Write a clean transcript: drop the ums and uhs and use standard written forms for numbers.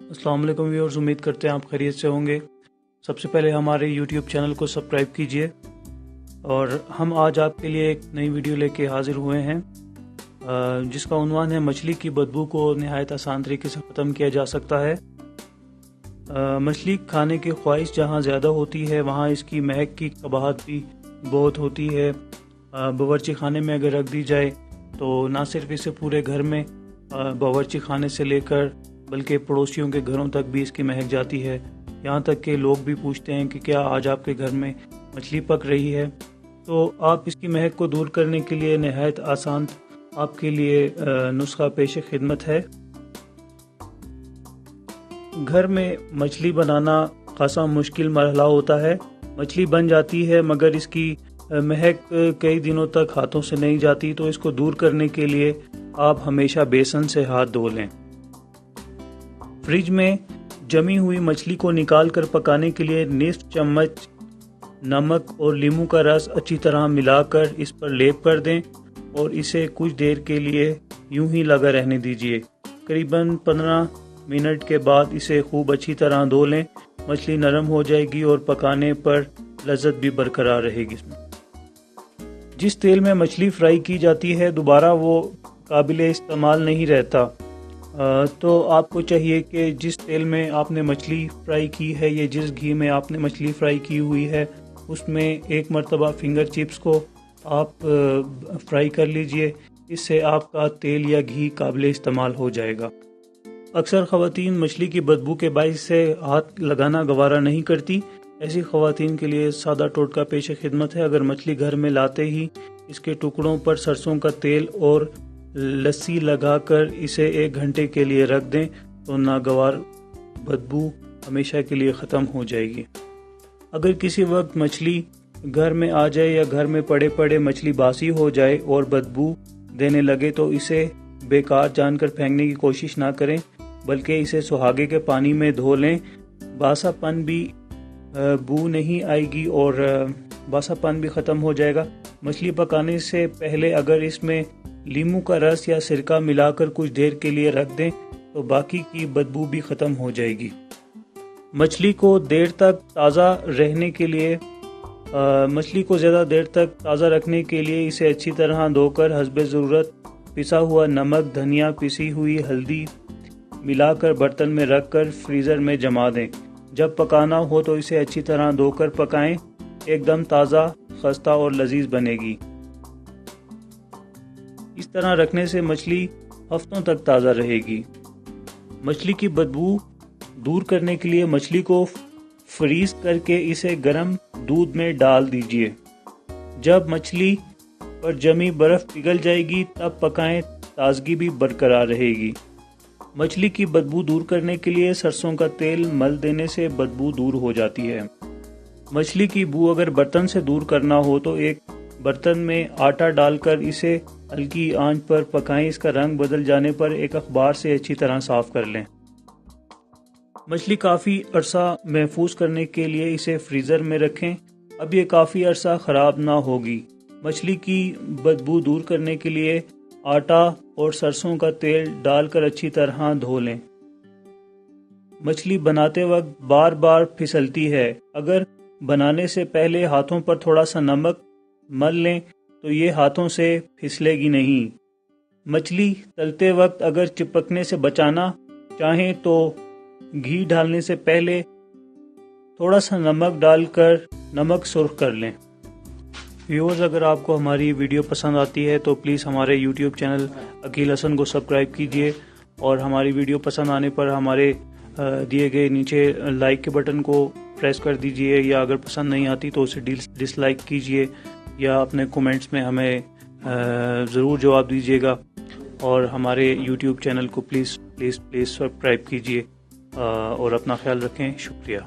السلام علیکم ویورز، امید کرتے ہیں آپ خیریت سے ہوں گے۔ سب سے پہلے ہمارے یوٹیوب چینل کو سبسکرائب کیجئے، اور ہم آج آپ کے لیے ایک نئی ویڈیو لے کے حاضر ہوئے ہیں جس کا عنوان ہے مچھلی کی بدبو کو نہایت آسان طریقے سے ختم کیا جا سکتا ہے۔ مچھلی کھانے کی خواہش جہاں زیادہ ہوتی ہے وہاں اس کی مہک کی قباحت بھی بہت ہوتی ہے۔ باورچی خانے میں اگر رکھ دی جائے تو نہ صرف اسے پورے گھر میں باورچی خانے سے لے کر بلکہ پڑوسیوں کے گھروں تک بھی اس کی مہک جاتی ہے، یہاں تک کہ لوگ بھی پوچھتے ہیں کہ کیا آج آپ کے گھر میں مچھلی پک رہی ہے۔ تو آپ اس کی مہک کو دور کرنے کے لیے نہایت آسان آپ کے لیے نسخہ پیش خدمت ہے۔ گھر میں مچھلی بنانا خاصا مشکل مرحلہ ہوتا ہے۔ مچھلی بن جاتی ہے مگر اس کی مہک کئی دنوں تک ہاتھوں سے نہیں جاتی، تو اس کو دور کرنے کے لیے آپ ہمیشہ بیسن سے ہاتھ دھو لیں۔ فریج میں جمی ہوئی مچھلی کو نکال کر پکانے کے لیے نصف چمچ نمک اور لیموں کا رس اچھی طرح ملا کر اس پر لیپ کر دیں اور اسے کچھ دیر کے لیے یوں ہی لگا رہنے دیجیے۔ قریباً 15 منٹ کے بعد اسے خوب اچھی طرح دھو لیں۔ مچھلی نرم ہو جائے گی اور پکانے پر لذت بھی برقرار رہے گی۔ جس تیل میں مچھلی فرائی کی جاتی ہے دوبارہ وہ قابل استعمال نہیں رہتا، تو آپ کو چاہیے کہ جس تیل میں آپ نے مچھلی فرائی کی ہے یا جس گھی میں آپ نے مچھلی فرائی کی ہوئی ہے اس میں ایک مرتبہ فنگر چپس کو آپ فرائی کر لیجئے، اس سے آپ کا تیل یا گھی قابل استعمال ہو جائے گا۔ اکثر خواتین مچھلی کی بدبو کے باعث سے ہاتھ لگانا گوارا نہیں کرتی۔ ایسی خواتین کے لیے سادہ ٹوٹکا پیش خدمت ہے۔ اگر مچھلی گھر میں لاتے ہی اس کے ٹکڑوں پر سرسوں کا تیل اور لسی لگا کر اسے 1 گھنٹے کے لیے رکھ دیں تو ناگوار بدبو ہمیشہ کے لیے ختم ہو جائے گی۔ اگر کسی وقت مچھلی گھر میں آ جائے یا گھر میں پڑے پڑے مچھلی باسی ہو جائے اور بدبو دینے لگے تو اسے بیکار جان کر پھینکنے کی کوشش نہ کریں، بلکہ اسے سہاگے کے پانی میں دھو لیں۔ باسا پن بھی بو نہیں آئے گی اور باسا پن بھی ختم ہو جائے گا۔ مچھلی پکانے سے پہلے اگر اس میں لیموں کا رس یا سرکہ ملا کر کچھ دیر کے لیے رکھ دیں تو باقی کی بدبو بھی ختم ہو جائے گی۔ مچھلی کو دیر تک تازہ رہنے کے لیے مچھلی کو زیادہ دیر تک تازہ رکھنے کے لیے اسے اچھی طرح دھو کر حسب ضرورت پسا ہوا نمک، دھنیا، پسی ہوئی ہلدی ملا کر برتن میں رکھ کر فریزر میں جما دیں۔ جب پکانا ہو تو اسے اچھی طرح دھو کر پکائیں، ایک دم تازہ، خستہ اور لذیذ بنے گی۔ اس طرح رکھنے سے مچھلی ہفتوں تک تازہ رہے گی۔ مچھلی کی بدبو دور کرنے کے لیے مچھلی کو فریز کر کے اسے گرم دودھ میں ڈال دیجیے۔ جب مچھلی پر جمی برف پگھل جائے گی تب پکائیں، تازگی بھی برقرار رہے گی۔ مچھلی کی بدبو دور کرنے کے لیے سرسوں کا تیل مل دینے سے بدبو دور ہو جاتی ہے۔ مچھلی کی بو اگر برتن سے دور کرنا ہو تو ایک برتن میں آٹا ڈال کر اسے ہلکی آنچ پر پکائیں، اس کا رنگ بدل جانے پر ایک اخبار سے اچھی طرح صاف کر لیں۔ مچھلی کافی عرصہ محفوظ کرنے کے لیے اسے فریزر میں رکھیں، اب یہ کافی عرصہ خراب نہ ہوگی۔ مچھلی کی بدبو دور کرنے کے لیے آٹا اور سرسوں کا تیل ڈال کر اچھی طرح دھو لیں۔ مچھلی بناتے وقت بار بار پھسلتی ہے، اگر بنانے سے پہلے ہاتھوں پر تھوڑا سا نمک مل لیں تو یہ ہاتھوں سے پھسلے گی نہیں۔ مچھلی تلتے وقت اگر چپکنے سے بچانا چاہیں تو گھی ڈالنے سے پہلے تھوڑا سا نمک ڈال کر نمک سرخ کر لیں۔ ویورز، اگر آپ کو ہماری ویڈیو پسند آتی ہے تو پلیز ہمارے یوٹیوب چینل عقیل حسن کو سبسکرائب کیجئے، اور ہماری ویڈیو پسند آنے پر ہمارے دیے گئے نیچے لائک کے بٹن کو پریس کر دیجئے، یا اگر پسند نہیں آتی تو اسے ڈس لائک کیجئے، یا اپنے کومنٹس میں ہمیں ضرور جواب دیجیے گا، اور ہمارے یوٹیوب چینل کو پلیز سبسکرائب کیجئے، اور اپنا خیال رکھیں۔ شکریہ۔